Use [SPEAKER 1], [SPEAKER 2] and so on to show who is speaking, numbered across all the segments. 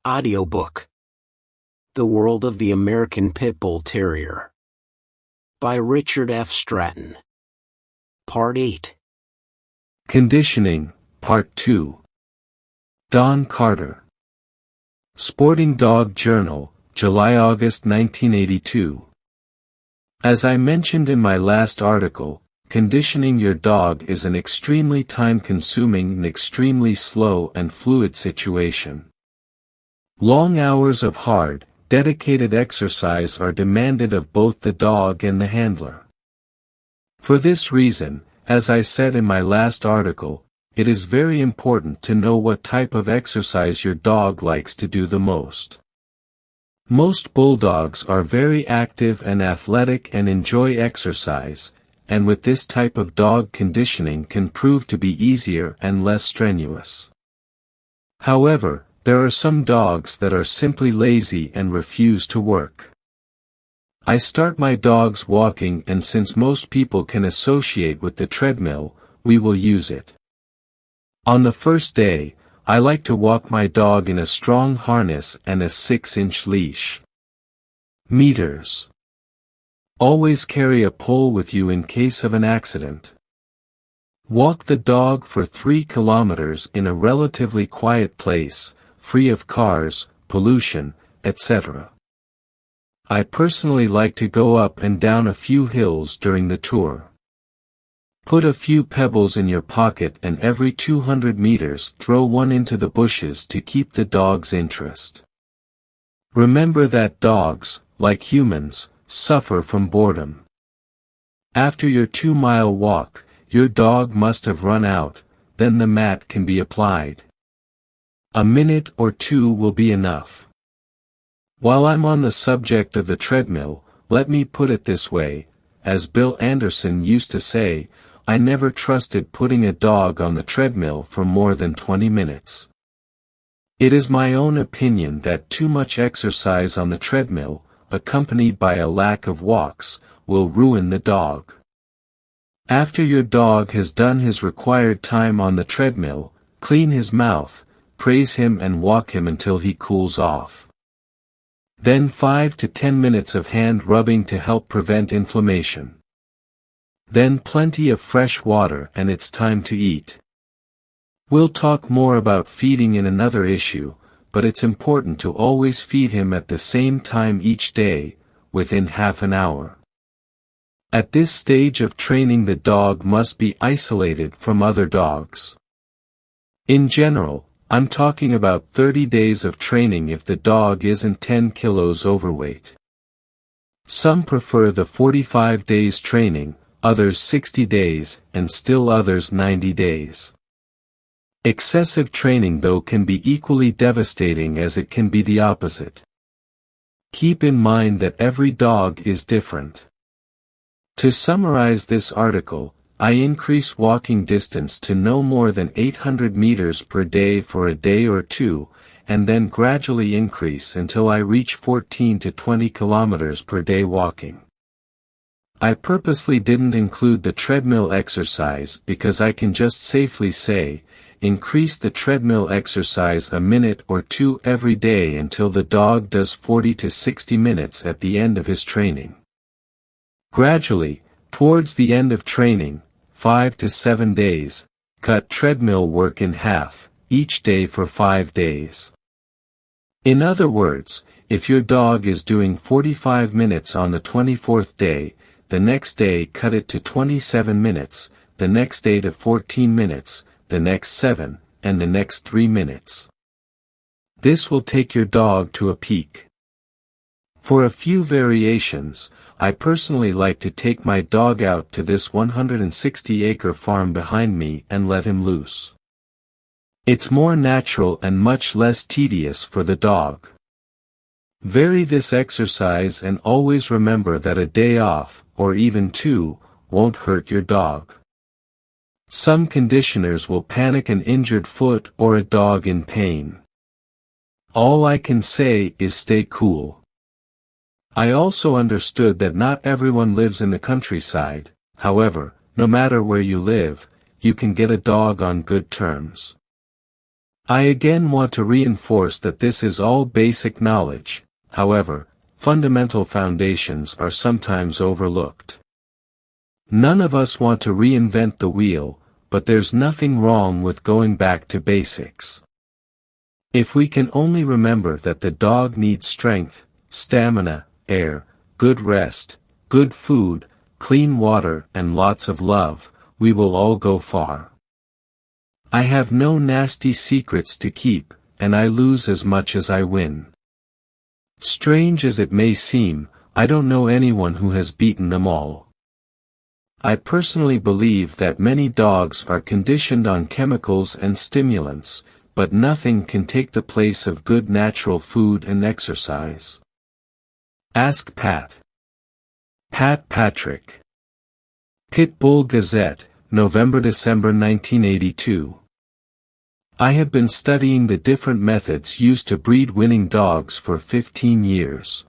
[SPEAKER 1] Audiobook. The World of the American Pit Bull Terrier. By Richard F. Stratton. Part 8.
[SPEAKER 2] Conditioning, Part 2. Don Carter. Sporting Dog Journal, July-August 1982. As I mentioned in my last article, conditioning your dog is an extremely time-consuming and extremely slow and fluid situation. Long hours of hard, dedicated exercise are demanded of both the dog and the handler. For this reason, as I said in my last article, it is very important to know what type of exercise your dog likes to do the most. Most bulldogs are very active and athletic and enjoy exercise, and with this type of dog conditioning can prove to be easier and less strenuous. However, there are some dogs that are simply lazy and refuse to work. I start my dogs walking, and since most people can associate with the treadmill, we will use it. On the first day, I like to walk my dog in a strong harness and a 6-inch leash. Meters. Always carry a pole with you in case of an accident. Walk the dog for 3 kilometers in a relatively quiet place, free of cars, pollution, etc. I personally like to go up and down a few hills during the tour. Put a few pebbles in your pocket and every 200 meters throw one into the bushes to keep the dog's interest. Remember that dogs, like humans, suffer from boredom. After your 2-mile walk, your dog must have run out, then the mat can be applied. A minute or 2 will be enough. While I'm on the subject of the treadmill, let me put it this way, as Bill Anderson used to say, I never trusted putting a dog on the treadmill for more than 20 minutes. It is my own opinion that too much exercise on the treadmill, accompanied by a lack of walks, will ruin the dog. After your dog has done his required time on the treadmill, clean his mouth, praise him and walk him until he cools off. Then 5 to 10 minutes of hand rubbing to help prevent inflammation. Then plenty of fresh water and it's time to eat. We'll talk more about feeding in another issue, but it's important to always feed him at the same time each day, within half an hour. At this stage of training, the dog must be isolated from other dogs. In general, I'm talking about 30 days of training if the dog isn't 10 kilos overweight. Some prefer the 45 days training, others 60 days, and still others 90 days. Excessive training though can be equally devastating as it can be the opposite. Keep in mind that every dog is different. To summarize this article, I increase walking distance to no more than 800 meters per day for a day or two, and then gradually increase until I reach 14 to 20 kilometers per day walking. I purposely didn't include the treadmill exercise because I can just safely say, increase the treadmill exercise a minute or 2 every day until the dog does 40 to 60 minutes at the end of his training. Gradually, towards the end of training, 5 to 7 days, cut treadmill work in half, each day for 5 days. In other words, if your dog is doing 45 minutes on the 24th day, the next day cut it to 27 minutes, the next day to 14 minutes, the next 7, and the next 3 minutes. This will take your dog to a peak. For a few variations, I personally like to take my dog out to this 160-acre farm behind me and let him loose. It's more natural and much less tedious for the dog. Vary this exercise and always remember that a day off, or even 2, won't hurt your dog. Some conditioners will panic an injured foot or a dog in pain. All I can say is stay cool. I also understood that not everyone lives in the countryside, however, no matter where you live, you can get a dog on good terms. I again want to reinforce that this is all basic knowledge, however, fundamental foundations are sometimes overlooked. None of us want to reinvent the wheel, but there's nothing wrong with going back to basics. If we can only remember that the dog needs strength, stamina, air, good rest, good food, clean water and lots of love, we will all go far. I have no nasty secrets to keep, and I lose as much as I win. Strange as it may seem, I don't know anyone who has beaten them all. I personally believe that many dogs are conditioned on chemicals and stimulants, but nothing can take the place of good natural food and exercise. Ask Pat. Pat Patrick. Pitbull Gazette, November-December 1982. I have been studying the different methods used to breed winning dogs for 15 years.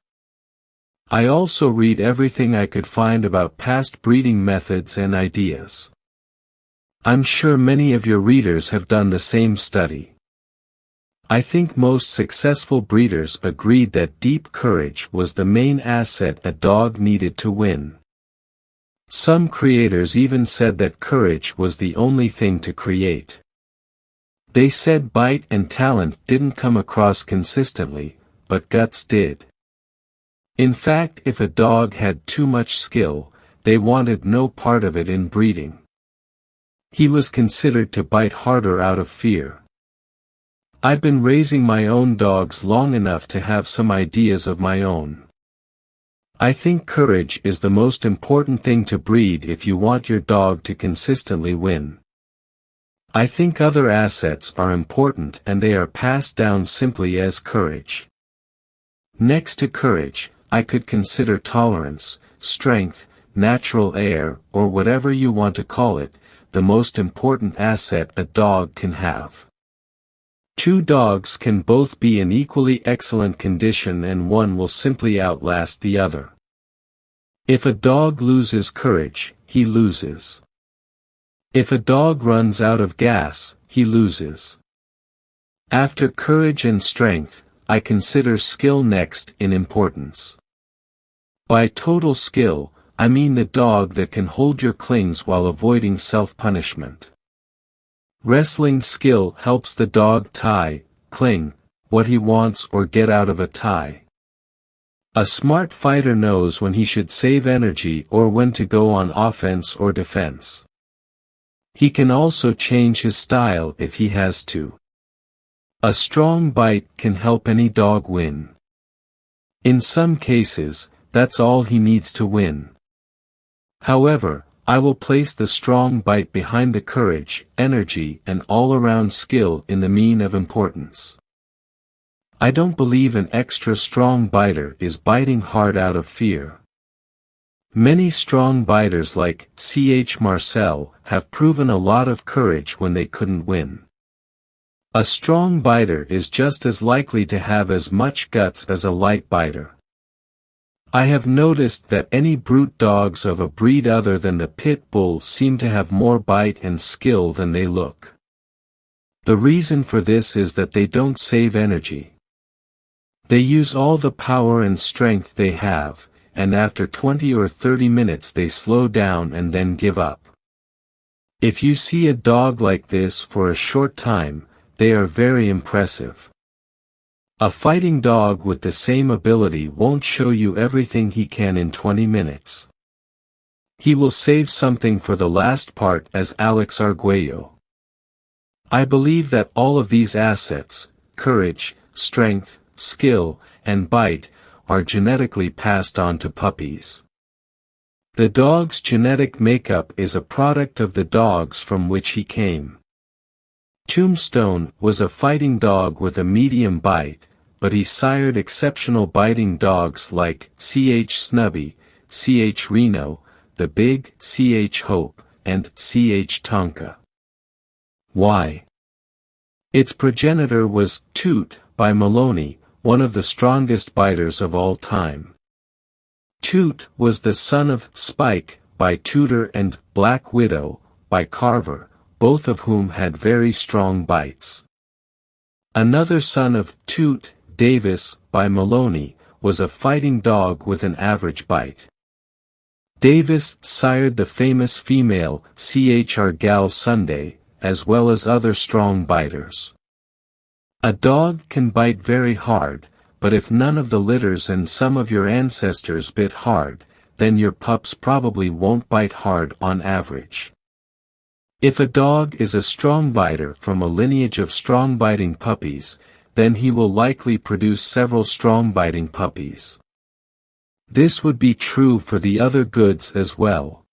[SPEAKER 2] I also read everything I could find about past breeding methods and ideas. I'm sure many of your readers have done the same study. I think most successful breeders agreed that deep courage was the main asset a dog needed to win. Some creators even said that courage was the only thing to create. They said bite and talent didn't come across consistently, but guts did. In fact, if a dog had too much skill, they wanted no part of it in breeding. He was considered to bite harder out of fear. I've been raising my own dogs long enough to have some ideas of my own. I think courage is the most important thing to breed if you want your dog to consistently win. I think other assets are important and they are passed down simply as courage. Next to courage, I could consider tolerance, strength, natural air, or whatever you want to call it, the most important asset a dog can have. Two dogs can both be in equally excellent condition and one will simply outlast the other. If a dog loses courage, he loses. If a dog runs out of gas, he loses. After courage and strength, I consider skill next in importance. By total skill, I mean the dog that can hold your clings while avoiding self-punishment. Wrestling skill helps the dog tie, cling, what he wants or get out of a tie. A smart fighter knows when he should save energy or when to go on offense or defense. He can also change his style if he has to. A strong bite can help any dog win. In some cases, that's all he needs to win. However, I will place the strong bite behind the courage, energy and all-around skill in the mean of importance. I don't believe an extra strong biter is biting hard out of fear. Many strong biters like C.H. Marcel have proven a lot of courage when they couldn't win. A strong biter is just as likely to have as much guts as a light biter. I have noticed that any brute dogs of a breed other than the pit bull seem to have more bite and skill than they look. The reason for this is that they don't save energy. They use all the power and strength they have, and after 20 or 30 minutes they slow down and then give up. If you see a dog like this for a short time, they are very impressive. A fighting dog with the same ability won't show you everything he can in 20 minutes. He will save something for the last part, as Alex Arguello. I believe that all of these assets, courage, strength, skill, and bite, are genetically passed on to puppies. The dog's genetic makeup is a product of the dogs from which he came. Tombstone was a fighting dog with a medium bite, but he sired exceptional biting dogs like C.H. Snubby, C.H. Reno, the Big, C.H. Hope, and C.H. Tonka. Why? Its progenitor was Toot by Maloney, one of the strongest biters of all time. Toot was the son of Spike by Tudor and Black Widow by Carver, both of whom had very strong bites. Another son of Toot, Davis, by Maloney, was a fighting dog with an average bite. Davis sired the famous female Chr Gal Sunday, as well as other strong biters. A dog can bite very hard, but if none of the litters and some of your ancestors bit hard, then your pups probably won't bite hard on average. If a dog is a strong biter from a lineage of strong biting puppies, then he will likely produce several strong biting puppies. This would be true for the other goods as well.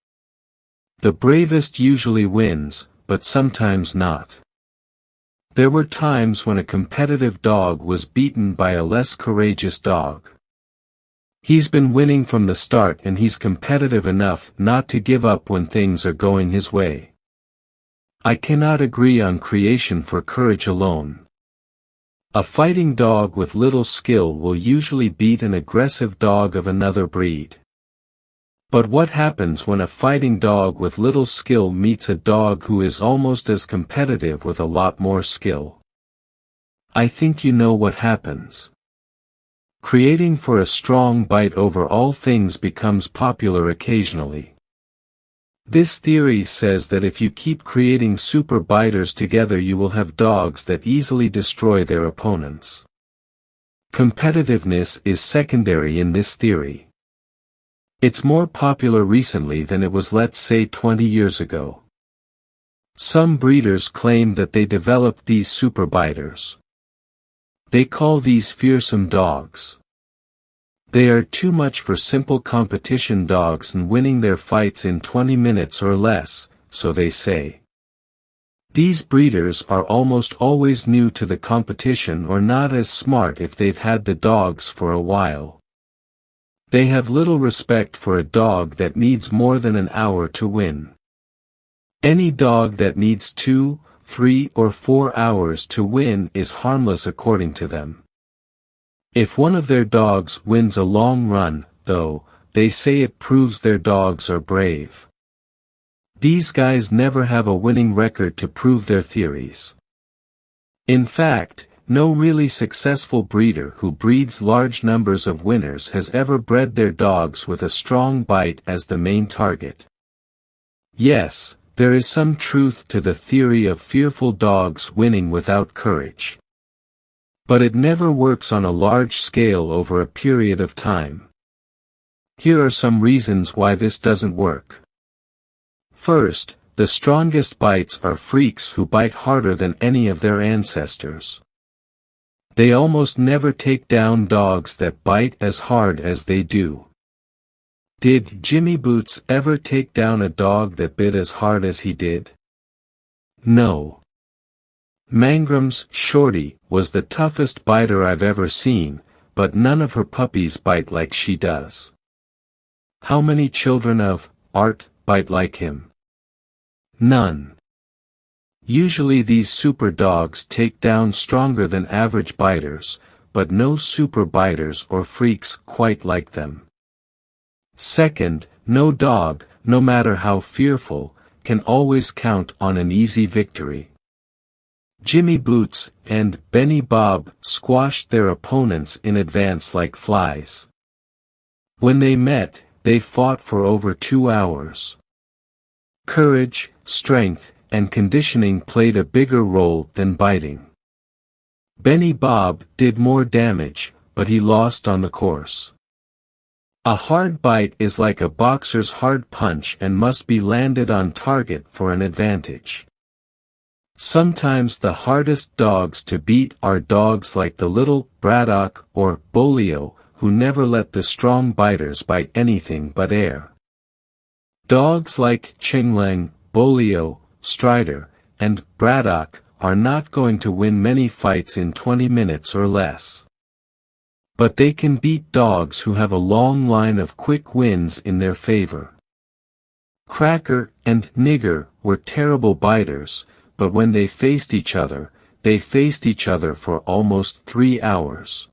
[SPEAKER 2] The bravest usually wins, but sometimes not. There were times when a competitive dog was beaten by a less courageous dog. He's been winning from the start and he's competitive enough not to give up when things are going his way. I cannot agree on creation for courage alone. A fighting dog with little skill will usually beat an aggressive dog of another breed. But what happens when a fighting dog with little skill meets a dog who is almost as competitive with a lot more skill? I think you know what happens. Creating for a strong bite over all things becomes popular occasionally. This theory says that if you keep creating super biters together you will have dogs that easily destroy their opponents. Competitiveness is secondary in this theory. It's more popular recently than it was, let's say, 20 years ago. Some breeders claim that they developed these super biters. They call these fearsome dogs. They are too much for simple competition dogs and winning their fights in 20 minutes or less, so they say. These breeders are almost always new to the competition or not as smart if they've had the dogs for a while. They have little respect for a dog that needs more than an hour to win. Any dog that needs 2, 3 or 4 hours to win is harmless according to them. If one of their dogs wins a long run, though, they say it proves their dogs are brave. These guys never have a winning record to prove their theories. In fact, no really successful breeder who breeds large numbers of winners has ever bred their dogs with a strong bite as the main target. Yes, there is some truth to the theory of fearful dogs winning without courage. But it never works on a large scale over a period of time. Here are some reasons why this doesn't work. First, the strongest bites are freaks who bite harder than any of their ancestors. They almost never take down dogs that bite as hard as they do. Did Jimmy Boots ever take down a dog that bit as hard as he did? No. Mangram's Shorty was the toughest biter I've ever seen, but none of her puppies bite like she does. How many children of Art bite like him? None. Usually these super dogs take down stronger than average biters, but no super biters or freaks quite like them. Second, no dog, no matter how fearful, can always count on an easy victory. Jimmy Boots and Benny Bob squashed their opponents in advance like flies. When they met, they fought for over 2 hours. Courage, strength, and conditioning played a bigger role than biting. Benny Bob did more damage, but he lost on the course. A hard bite is like a boxer's hard punch and must be landed on target for an advantage. Sometimes the hardest dogs to beat are dogs like the little Braddock or Bolio, who never let the strong biters bite anything but air. Dogs like Chingling, Bolio, Strider, and Braddock are not going to win many fights in 20 minutes or less. But they can beat dogs who have a long line of quick wins in their favor. Cracker and Nigger were terrible biters, but when they faced each other for almost 3 hours.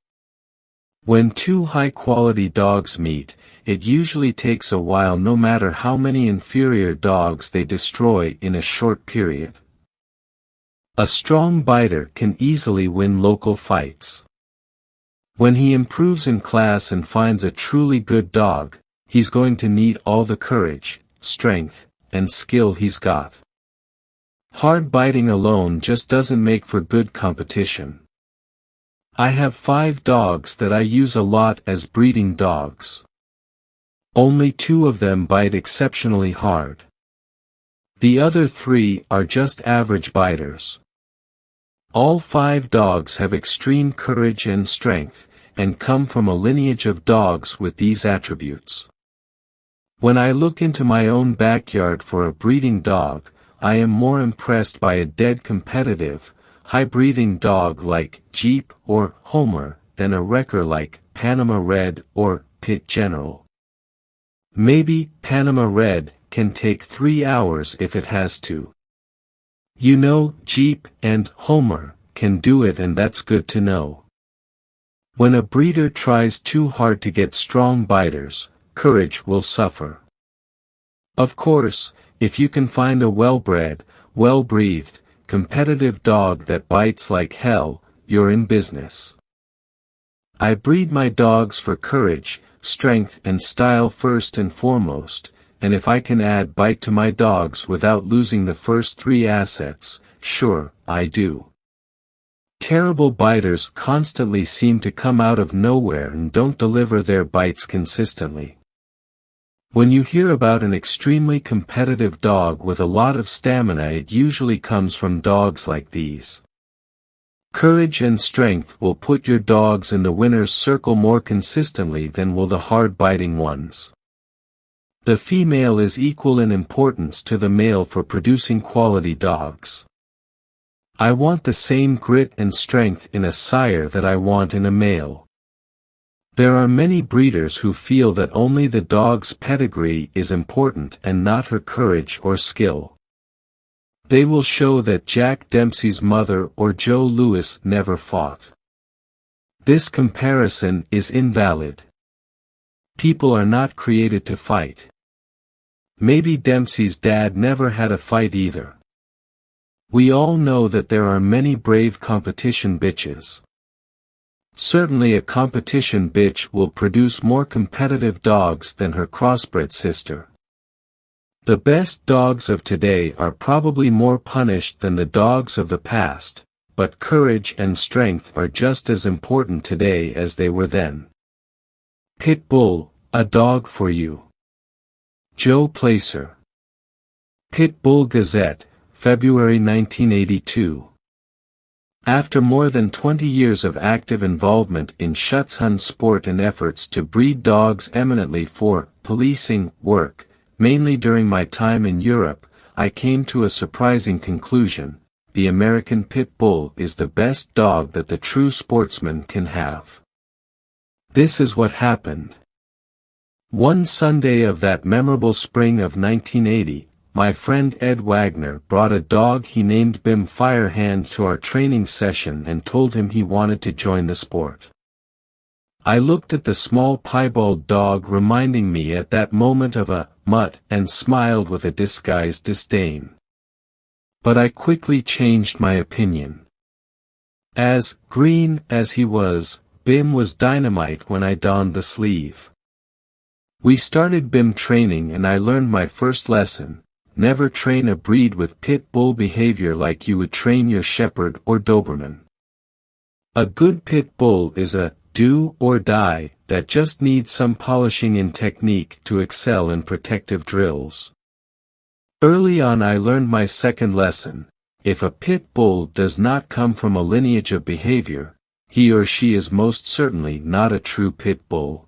[SPEAKER 2] When two high-quality dogs meet, it usually takes a while no matter how many inferior dogs they destroy in a short period. A strong biter can easily win local fights. When he improves in class and finds a truly good dog, he's going to need all the courage, strength, and skill he's got. Hard biting alone just doesn't make for good competition. I have 5 dogs that I use a lot as breeding dogs. Only 2 of them bite exceptionally hard. The other 3 are just average biters. All 5 dogs have extreme courage and strength, and come from a lineage of dogs with these attributes. When I look into my own backyard for a breeding dog, I am more impressed by a dead competitive, high-breathing dog like Jeep or Homer than a wrecker like Panama Red or Pit General. Maybe Panama Red can take 3 hours if it has to. You know, Jeep and Homer can do it, and that's good to know. When a breeder tries too hard to get strong biters, courage will suffer. Of course, if you can find a well-bred, well-breathed, competitive dog that bites like hell, you're in business. I breed my dogs for courage, strength and style first and foremost, and if I can add bite to my dogs without losing the first 3 assets, sure, I do. Terrible biters constantly seem to come out of nowhere and don't deliver their bites consistently. When you hear about an extremely competitive dog with a lot of stamina, it usually comes from dogs like these. Courage and strength will put your dogs in the winner's circle more consistently than will the hard-biting ones. The female is equal in importance to the male for producing quality dogs. I want the same grit and strength in a sire that I want in a male. There are many breeders who feel that only the dog's pedigree is important and not her courage or skill. They will show that Jack Dempsey's mother or Joe Louis never fought. This comparison is invalid. People are not created to fight. Maybe Dempsey's dad never had a fight either. We all know that there are many brave competition bitches. Certainly a competition bitch will produce more competitive dogs than her crossbred sister. The best dogs of today are probably more punished than the dogs of the past, but courage and strength are just as important today as they were then. Pit Bull, a dog for you. Joe Placer. Pit Bull Gazette, February 1982. After more than 20 years of active involvement in Schutzhund sport and efforts to breed dogs eminently for policing work, mainly during my time in Europe, I came to a surprising conclusion: the American Pit Bull is the best dog that the true sportsman can have. This is what happened. One Sunday of that memorable spring of 1980, my friend Ed Wagner brought a dog he named Bim Firehand to our training session and told him he wanted to join the sport. I looked at the small piebald dog, reminding me at that moment of a mutt, and smiled with a disguised disdain. But I quickly changed my opinion. As green as he was, Bim was dynamite when I donned the sleeve. We started Bim training and I learned my first lesson: never train a breed with pit bull behavior like you would train your shepherd or Doberman. A good pit bull is a do or die that just needs some polishing in technique to excel in protective drills. Early on I learned my second lesson: if a pit bull does not come from a lineage of behavior, he or she is most certainly not a true pit bull.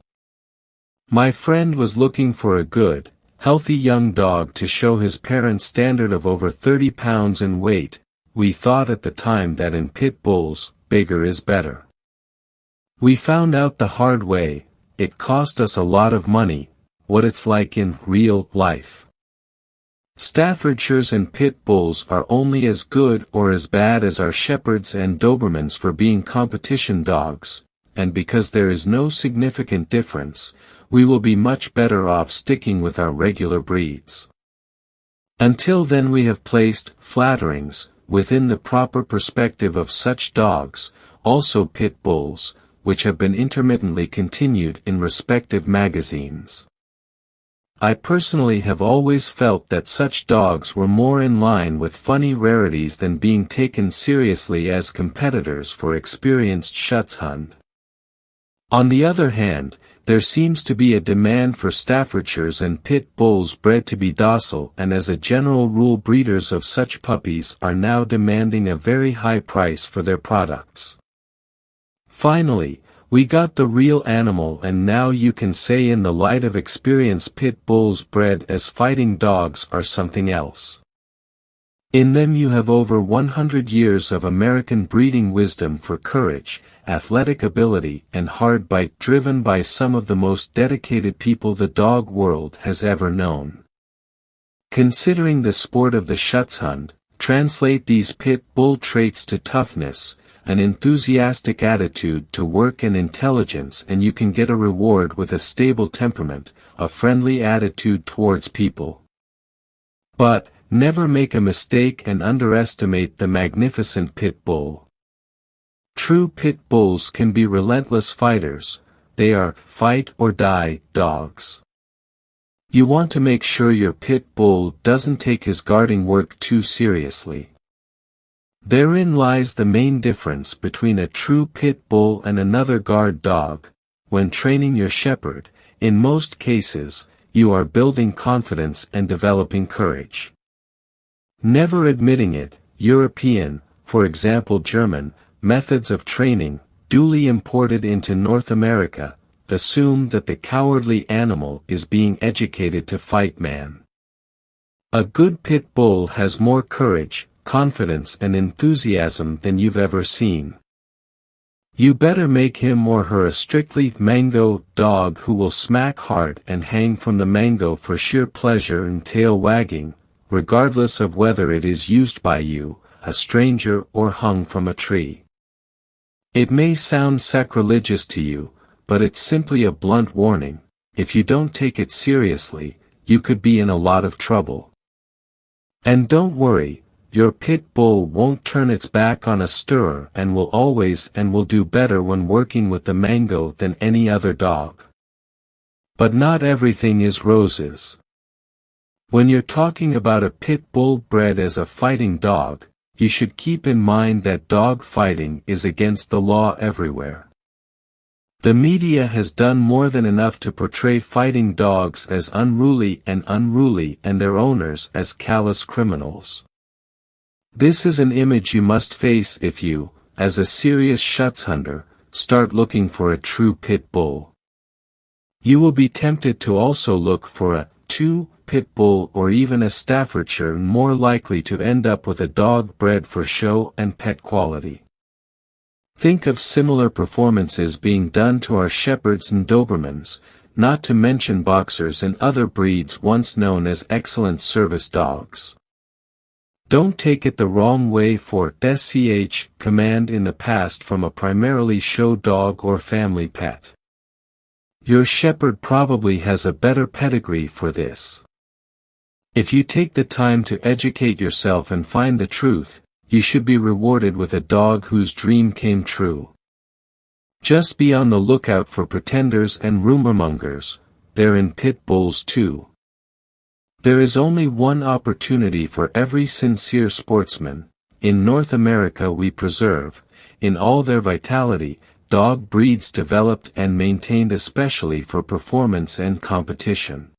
[SPEAKER 2] My friend was looking for a good, healthy young dog to show his parents' standard of over 30 pounds in weight. We thought at the time that in pit bulls, bigger is better. We found out the hard way: it cost us a lot of money, what it's like in real life. Staffordshires and pit bulls are only as good or as bad as our shepherds and Dobermans for being competition dogs, and because there is no significant difference, we will be much better off sticking with our regular breeds. Until then we have placed flatterings, within the proper perspective of such dogs, also pit bulls, which have been intermittently continued in respective magazines. I personally have always felt that such dogs were more in line with funny rarities than being taken seriously as competitors for experienced Schutzhund. On the other hand, there seems to be a demand for Staffordshires and pit bulls bred to be docile, and as a general rule breeders of such puppies are now demanding a very high price for their products. Finally, we got the real animal, and now you can say in the light of experience pit bulls bred as fighting dogs are something else. In them you have over 100 years of American breeding wisdom for courage, athletic ability and hard bite, driven by some of the most dedicated people the dog world has ever known. Considering the sport of the Schutzhund, translate these pit bull traits to toughness, an enthusiastic attitude to work and intelligence, and you can get a reward with a stable temperament, a friendly attitude towards people. But, never make a mistake and underestimate the magnificent pit bull. True pit bulls can be relentless fighters, they are fight or die dogs. You want to make sure your pit bull doesn't take his guarding work too seriously. Therein lies the main difference between a true pit bull and another guard dog. When training your shepherd, in most cases, you are building confidence and developing courage. Never admitting it, European, for example German, methods of training, duly imported into North America, assume that the cowardly animal is being educated to fight man. A good pit bull has more courage, confidence and enthusiasm than you've ever seen. You better make him or her a strictly mango dog who will smack hard and hang from the mango for sheer pleasure and tail wagging, regardless of whether it is used by you, a stranger, or hung from a tree. It may sound sacrilegious to you, but it's simply a blunt warning. If you don't take it seriously, you could be in a lot of trouble. And don't worry, your pit bull won't turn its back on a stirrer and will do better when working with the mango than any other dog. But not everything is roses. When you're talking about a pit bull bred as a fighting dog, you should keep in mind that dog fighting is against the law everywhere. The media has done more than enough to portray fighting dogs as unruly and their owners as callous criminals. This is an image you must face if you, as a serious Schutzhunder, start looking for a true pit bull. You will be tempted to also look for a pit bull or even a Staffordshire, and more likely to end up with a dog bred for show and pet quality. Think of similar performances being done to our Shepherds and Dobermans, not to mention Boxers and other breeds once known as excellent service dogs. Don't take it the wrong way, for command in the past from a primarily show dog or family pet. Your shepherd probably has a better pedigree for this. If you take the time to educate yourself and find the truth, you should be rewarded with a dog whose dream came true. Just be on the lookout for pretenders and rumormongers. They're in pit bulls too. There is only one opportunity for every sincere sportsman. In North America we preserve, in all their vitality, dog breeds developed and maintained especially for performance and competition.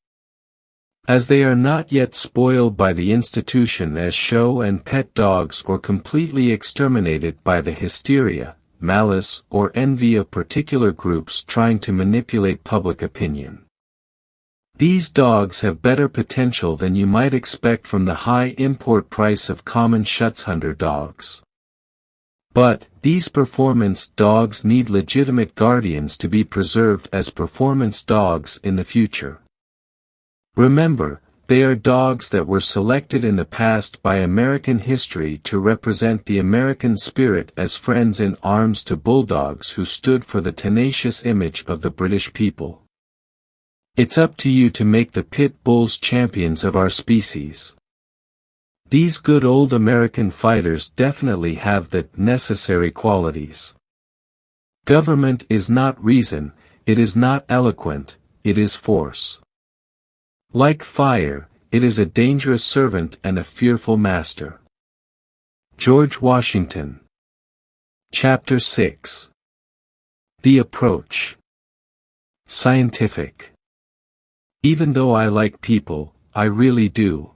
[SPEAKER 2] As they are not yet spoiled by the institution as show and pet dogs, or completely exterminated by the hysteria, malice or envy of particular groups trying to manipulate public opinion. These dogs have better potential than you might expect from the high import price of common Schutzhunder dogs. But, these performance dogs need legitimate guardians to be preserved as performance dogs in the future. Remember, they are dogs that were selected in the past by American history to represent the American spirit as friends in arms to bulldogs who stood for the tenacious image of the British people. It's up to you to make the pit bulls champions of our species. These good old American fighters definitely have the necessary qualities. Government is not reason, it is not eloquent, it is force. Like fire, it is a dangerous servant and a fearful master. George Washington. Chapter 6. The Approach. Scientific. Even though I like people, I really do.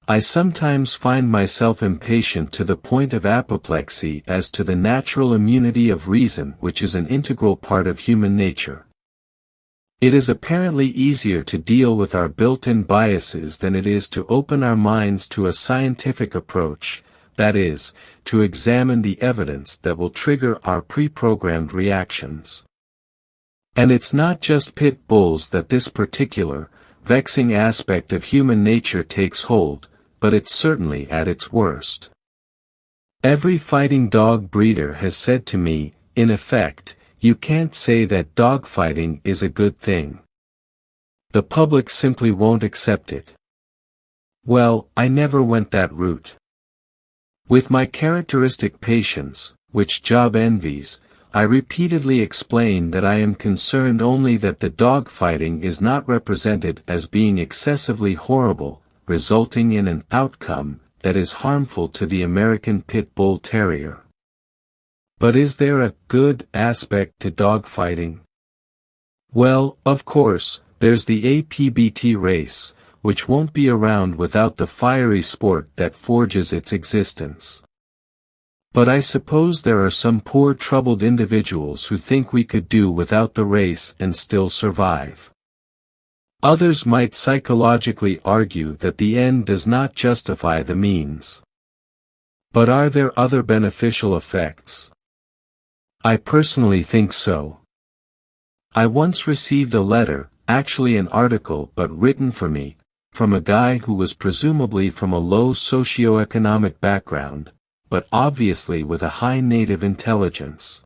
[SPEAKER 2] I sometimes find myself impatient to the point of apoplexy as to the natural immunity of reason which is an integral part of human nature. It is apparently easier to deal with our built-in biases than it is to open our minds to a scientific approach, that is, to examine the evidence that will trigger our pre-programmed reactions. And it's not just pit bulls that this particular, vexing aspect of human nature takes hold, but it's certainly at its worst. Every fighting dog breeder has said to me, in effect, you can't say that dogfighting is a good thing. The public simply won't accept it. Well, I never went that route. With my characteristic patience, which Job envies, I repeatedly explain that I am concerned only that the dogfighting is not represented as being excessively horrible, resulting in an outcome that is harmful to the American Pit Bull Terrier. But is there a good aspect to dogfighting? Well, of course, there's the APBT race, which won't be around without the fiery sport that forges its existence. But I suppose there are some poor troubled individuals who think we could do without the race and still survive. Others might psychologically argue that the end does not justify the means. But are there other beneficial effects? I personally think so. I once received a letter, actually an article but written for me, from a guy who was presumably from a low socioeconomic background, but obviously with a high native intelligence.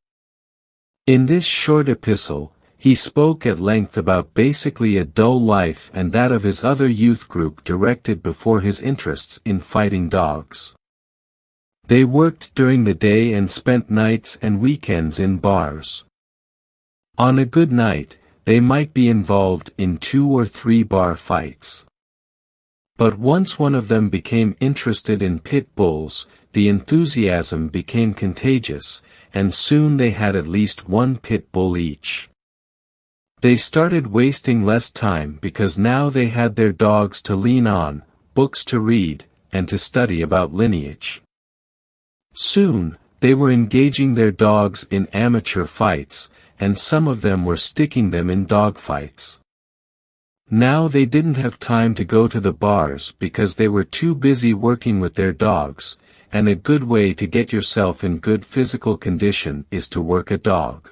[SPEAKER 2] In this short epistle, he spoke at length about basically a dull life and that of his other youth group directed before his interests in fighting dogs. They worked during the day and spent nights and weekends in bars. On a good night, they might be involved in 2 or 3 bar fights. But once one of them became interested in pit bulls, the enthusiasm became contagious, and soon they had at least 1 pit bull each. They started wasting less time because now they had their dogs to lean on, books to read, and to study about lineage. Soon, they were engaging their dogs in amateur fights, and some of them were sticking them in dog fights. Now they didn't have time to go to the bars because they were too busy working with their dogs, and a good way to get yourself in good physical condition is to work a dog.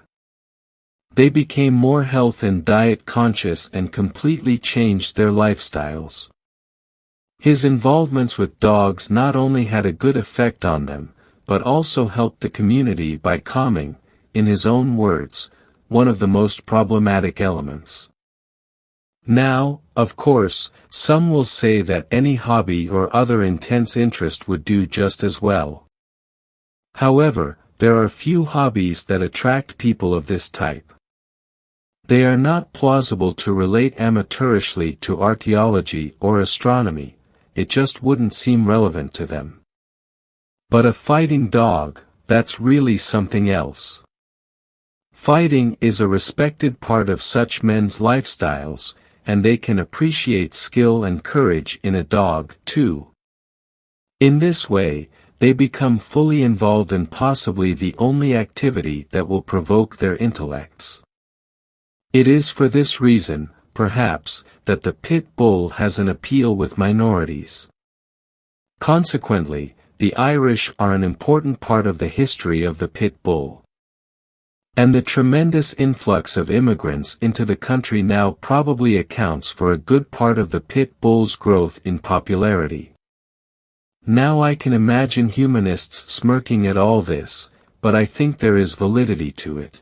[SPEAKER 2] They became more health and diet conscious and completely changed their lifestyles. His involvements with dogs not only had a good effect on them, but also helped the community by calming, in his own words, one of the most problematic elements. Now, of course, some will say that any hobby or other intense interest would do just as well. However, there are few hobbies that attract people of this type. They are not plausible to relate amateurishly to archaeology or astronomy, it just wouldn't seem relevant to them. But a fighting dog, that's really something else. Fighting is a respected part of such men's lifestyles, and they can appreciate skill and courage in a dog, too. In this way, they become fully involved in possibly the only activity that will provoke their intellects. It is for this reason, perhaps, that the pit bull has an appeal with minorities. Consequently, the Irish are an important part of the history of the pit bull. And the tremendous influx of immigrants into the country now probably accounts for a good part of the pit bull's growth in popularity. Now I can imagine humanists smirking at all this, but I think there is validity to it.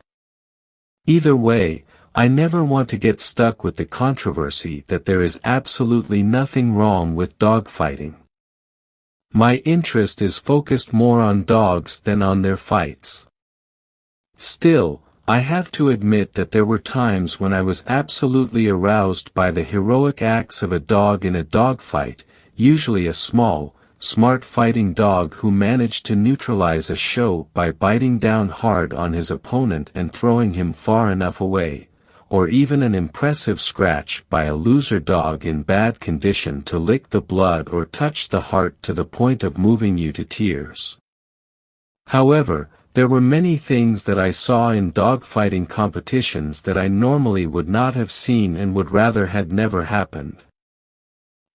[SPEAKER 2] Either way, I never want to get stuck with the controversy that there is absolutely nothing wrong with dogfighting. My interest is focused more on dogs than on their fights. Still, I have to admit that there were times when I was absolutely aroused by the heroic acts of a dog in a dogfight, usually a small, smart fighting dog who managed to neutralize a show by biting down hard on his opponent and throwing him far enough away, or even an impressive scratch by a loser dog in bad condition to lick the blood or touch the heart to the point of moving you to tears. However, there were many things that I saw in dogfighting competitions that I normally would not have seen and would rather had never happened.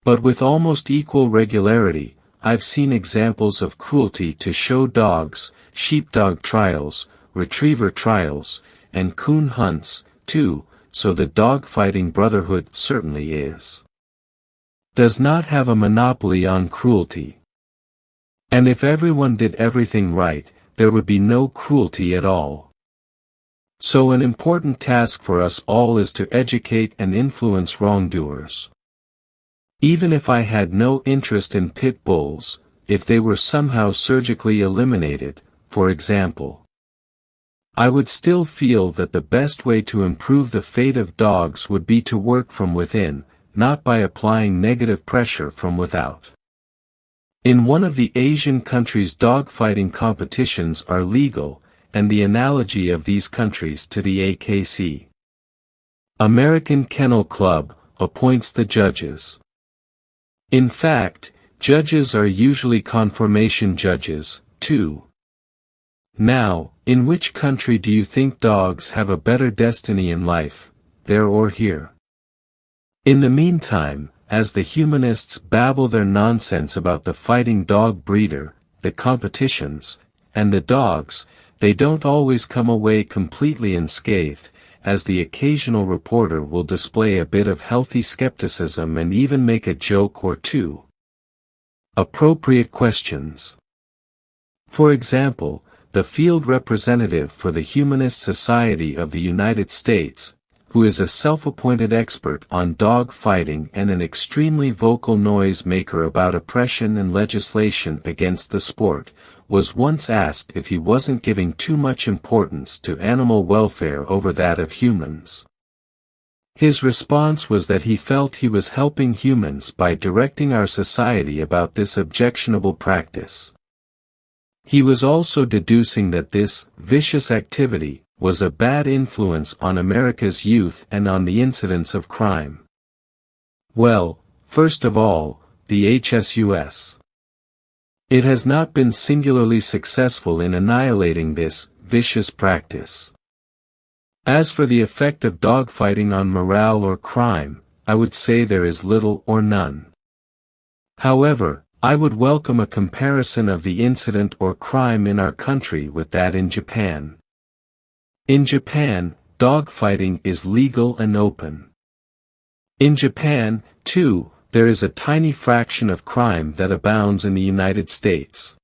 [SPEAKER 2] But with almost equal regularity, I've seen examples of cruelty to show dogs, sheepdog trials, retriever trials, and coon hunts, too, so the dogfighting brotherhood certainly does not have a monopoly on cruelty. And if everyone did everything right, there would be no cruelty at all. So an important task for us all is to educate and influence wrongdoers. Even if I had no interest in pit bulls, if they were somehow surgically eliminated, for example, I would still feel that the best way to improve the fate of dogs would be to work from within, not by applying negative pressure from without. In one of the Asian countries dogfighting competitions are legal, and the analogy of these countries to the AKC, American Kennel Club, appoints the judges. In fact, judges are usually conformation judges, too. Now, in which country do you think dogs have a better destiny in life, there or here? In the meantime, as the humanists babble their nonsense about the fighting dog breeder, the competitions, and the dogs, they don't always come away completely unscathed, as the occasional reporter will display a bit of healthy skepticism and even make a joke or two. Appropriate questions. For example, the field representative for the Humanist Society of the United States, who is a self-appointed expert on dog fighting and an extremely vocal noise maker about oppression and legislation against the sport, was once asked if he wasn't giving too much importance to animal welfare over that of humans. His response was that he felt he was helping humans by directing our society about this objectionable practice. He was also deducing that this vicious activity was a bad influence on America's youth and on the incidence of crime. Well, first of all, the HSUS. It has not been singularly successful in annihilating this vicious practice. As for the effect of dogfighting on morale or crime, I would say there is little or none. However, I would welcome a comparison of the incident or crime in our country with that in Japan. In Japan, dogfighting is legal and open. In Japan, too, there is a tiny fraction of crime that abounds in the United States.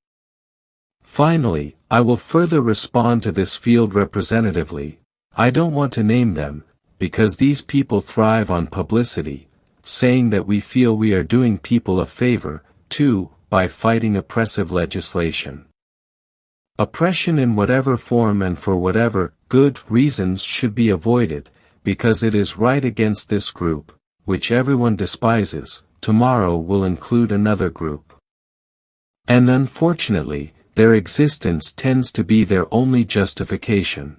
[SPEAKER 2] Finally, I will further respond to this field representatively. I don't want to name them, because these people thrive on publicity, saying that we feel we are doing people a favor, too, by fighting oppressive legislation. Oppression in whatever form and for whatever good reasons should be avoided, because it is right against this group, which everyone despises, tomorrow will include another group. And unfortunately, their existence tends to be their only justification.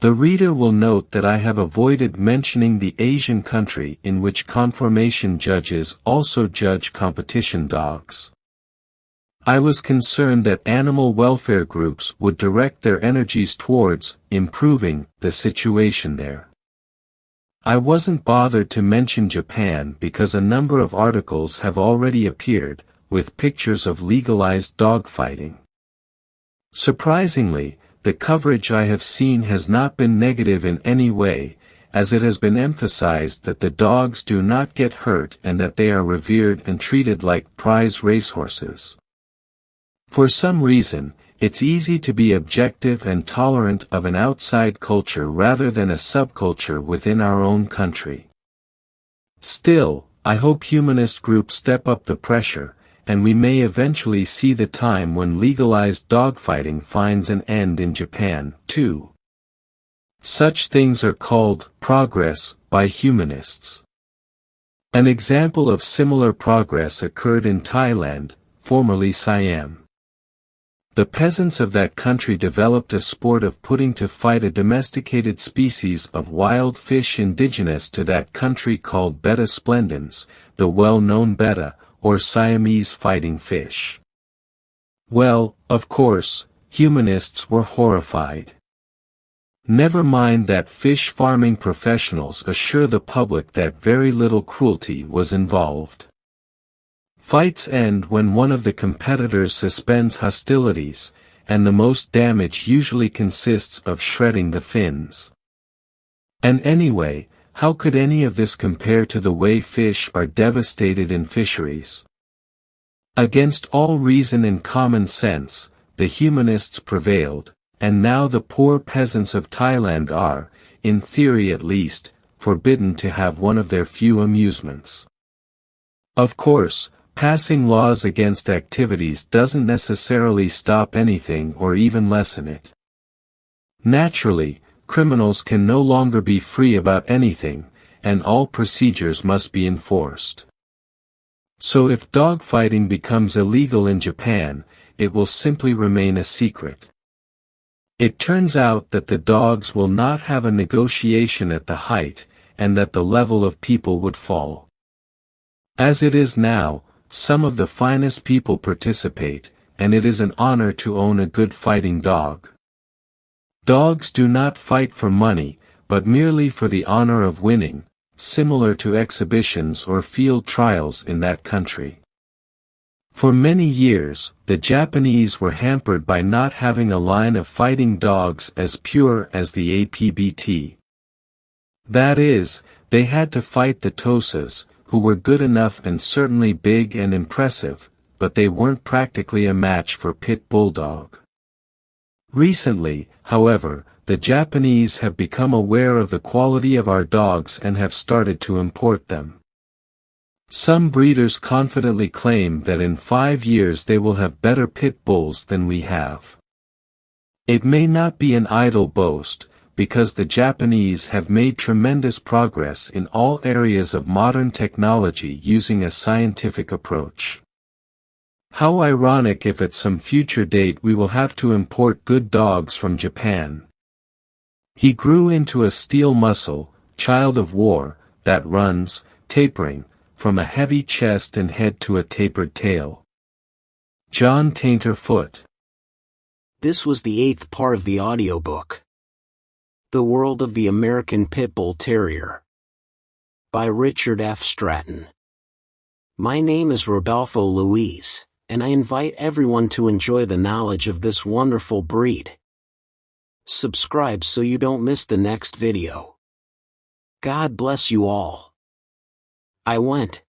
[SPEAKER 2] The reader will note that I have avoided mentioning the Asian country in which conformation judges also judge competition dogs. I was concerned that animal welfare groups would direct their energies towards improving the situation there. I wasn't bothered to mention Japan because a number of articles have already appeared, with pictures of legalized dogfighting. Surprisingly, the coverage I have seen has not been negative in any way, as it has been emphasized that the dogs do not get hurt and that they are revered and treated like prize racehorses. For some reason, it's easy to be objective and tolerant of an outside culture rather than a subculture within our own country. Still, I hope humanist groups step up the pressure, and we may eventually see the time when legalized dogfighting finds an end in Japan, too. Such things are called progress by humanists. An example of similar progress occurred in Thailand, formerly Siam. The peasants of that country developed a sport of putting to fight a domesticated species of wild fish indigenous to that country called betta splendens, the well-known betta, or Siamese fighting fish. Well, of course, humanists were horrified. Never mind that fish farming professionals assure the public that very little cruelty was involved. Fights end when one of the competitors suspends hostilities, and the most damage usually consists of shredding the fins. And anyway, how could any of this compare to the way fish are devastated in fisheries? Against all reason and common sense, the humanists prevailed, and now the poor peasants of Thailand are, in theory at least, forbidden to have one of their few amusements. Of course, passing laws against activities doesn't necessarily stop anything or even lessen it. Naturally, criminals can no longer be free about anything, and all procedures must be enforced. So if dogfighting becomes illegal in Japan, it will simply remain a secret. It turns out that the dogs will not have a negotiation at the height, and that the level of people would fall. As it is now, some of the finest people participate, and it is an honor to own a good fighting dog. Dogs do not fight for money, but merely for the honor of winning, similar to exhibitions or field trials in that country. For many years, the Japanese were hampered by not having a line of fighting dogs as pure as the APBT. That is, they had to fight the Tosas, who were good enough and certainly big and impressive, but they weren't practically a match for Pit Bulldog. Recently, however, the Japanese have become aware of the quality of our dogs and have started to import them. Some breeders confidently claim that in 5 years they will have better pit bulls than we have. It may not be an idle boast, because the Japanese have made tremendous progress in all areas of modern technology using a scientific approach. How ironic if at some future date we will have to import good dogs from Japan. He grew into a steel muscle, child of war, that runs, tapering, from a heavy chest and head to a tapered tail. John Tainter-Foot.
[SPEAKER 1] This was the 8th part of the audiobook. The World of the American Pit Bull Terrier. By Richard F. Stratton. My name is Rodolpho Luiz, and I invite everyone to enjoy the knowledge of this wonderful breed. Subscribe so you don't miss the next video. God bless you all. I went.